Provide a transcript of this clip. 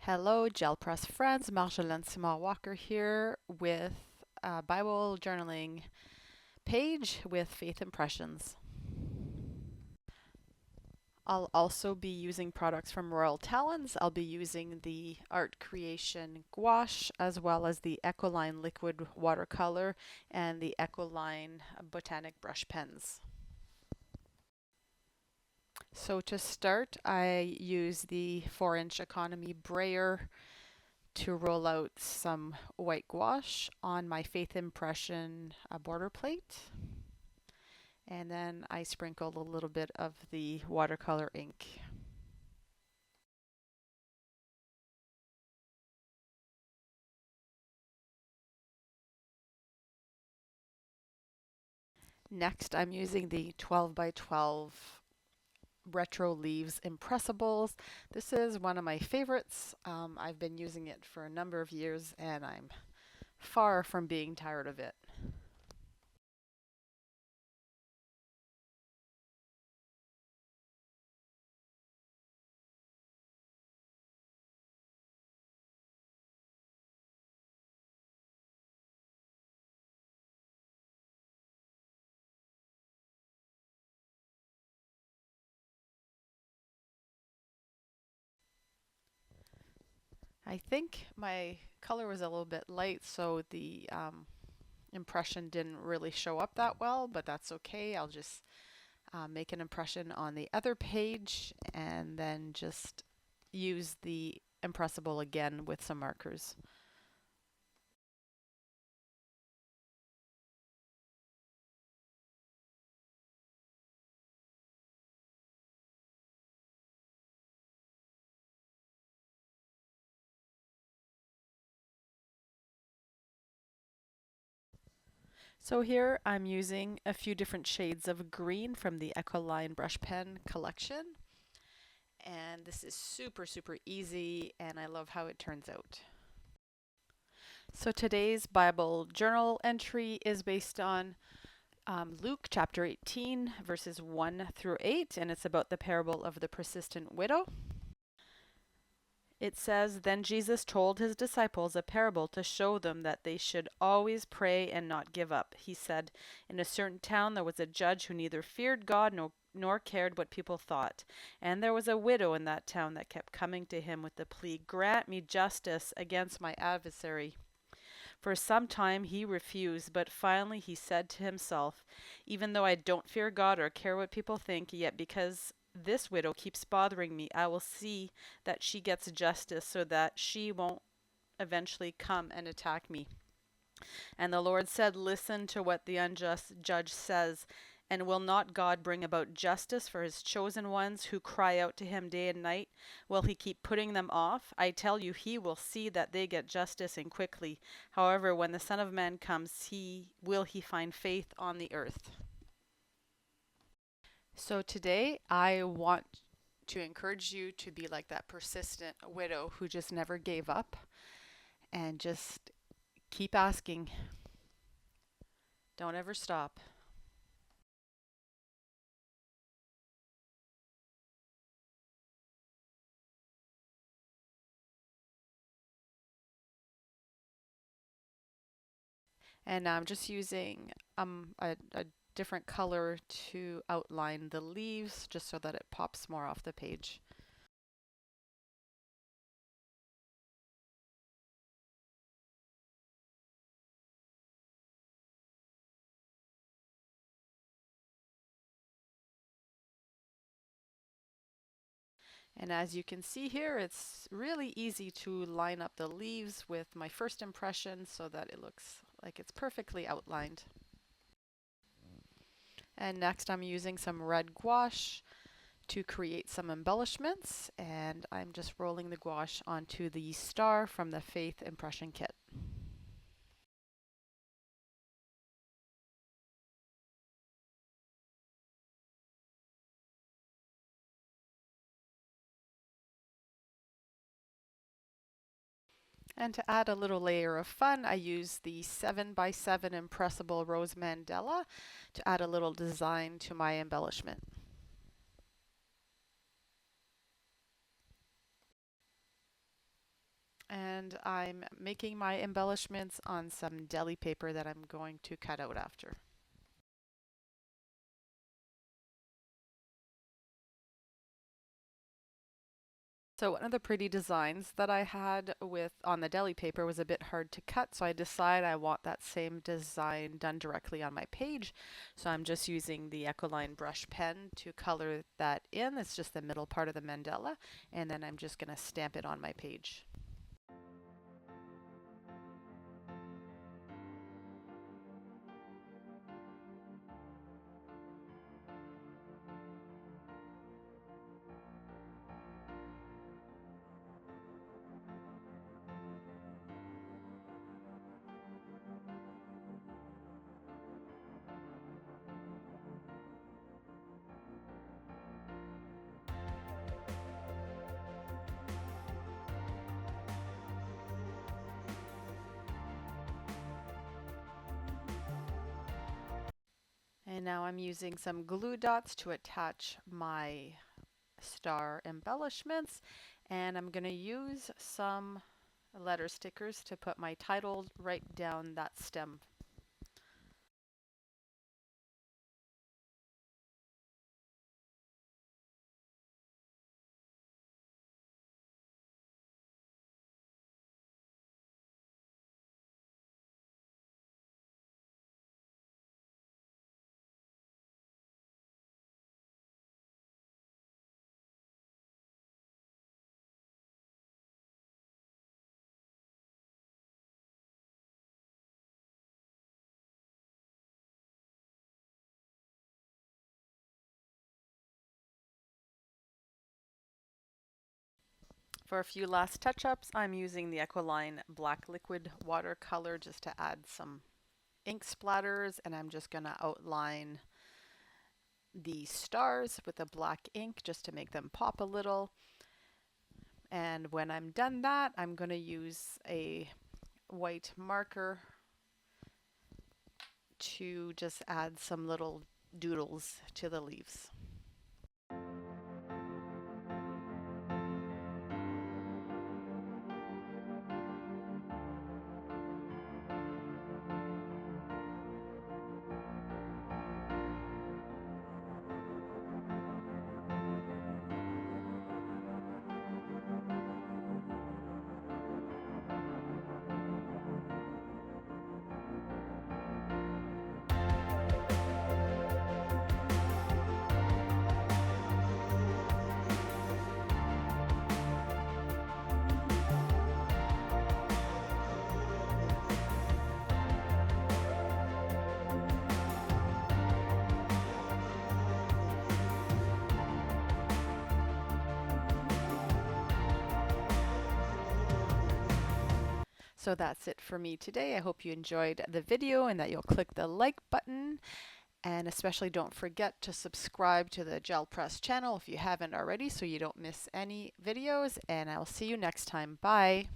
Hello, Gel Press friends. Marjolaine Simard Walker here with a Bible journaling page with faith impressions. I'll also be using products from Royal Talens. I'll be using the Art Creation gouache as well as the Ecoline liquid watercolor and the Ecoline botanic brush pens. So to start, I use the 4-inch economy brayer to roll out some white gouache on my faith impression border plate. And then I sprinkle a little bit of the watercolor ink. Next, I'm using the 12 by 12 Retro Leaves Impressables. This is one of my favorites. I've been using it for a number of years and I'm far from being tired of it. I think my color was a little bit light, so the impression didn't really show up that well, but that's okay. I'll just make an impression on the other page and then just use the Impressable again with some markers. So here I'm using a few different shades of green from the Ecoline brush pen collection. And this is super easy and I love how it turns out. So today's Bible journal entry is based on Luke chapter 18 verses 1 through 8, and it's about the parable of the persistent widow. It says, "Then Jesus told his disciples a parable to show them that they should always pray and not give up. He said, in a certain town there was a judge who neither feared God nor cared what people thought. And there was a widow in that town that kept coming to him with the plea, 'Grant me justice against my adversary.' For some time he refused, but finally he said to himself, 'Even though I don't fear God or care what people think, yet because this widow keeps bothering me, I will see that she gets justice so that she won't eventually come and attack me.' And the Lord said, 'Listen to what the unjust judge says. And will not God bring about justice for his chosen ones who cry out to him day and night? Will he keep putting them off? I tell you, he will see that they get justice and quickly. However, when the Son of Man comes, will he find faith on the earth?'" So today I want to encourage you to be like that persistent widow who just never gave up and just keep asking. Don't ever stop. And I'm just using a different color to outline the leaves just so that it pops more off the page. And as you can see here, it's really easy to line up the leaves with my first impression so that it looks like it's perfectly outlined. And next I'm using some red gouache to create some embellishments, and I'm just rolling the gouache onto the star from the Faith Impression Kit. And to add a little layer of fun, I use the 7x7 Impressable Rose Mandela to add a little design to my embellishment. And I'm making my embellishments on some deli paper that I'm going to cut out after. So one of the pretty designs that I had with on the deli paper was a bit hard to cut, so I decided I want that same design done directly on my page. So I'm just using the Ecoline brush pen to color that in. It's just the middle part of the mandala, and then I'm just going to stamp it on my page. And now I'm using some glue dots to attach my star embellishments, and I'm going to use some letter stickers to put my title right down that stem. For a few last touch-ups, I'm using the Ecoline black liquid watercolor just to add some ink splatters, and I'm just going to outline the stars with the black ink just to make them pop a little. And when I'm done that, I'm going to use a white marker to just add some little doodles to the leaves. So that's it for me today. I hope you enjoyed the video and that you'll click the like button. And especially don't forget to subscribe to the Gel Press channel if you haven't already so you don't miss any videos. And I'll see you next time. Bye.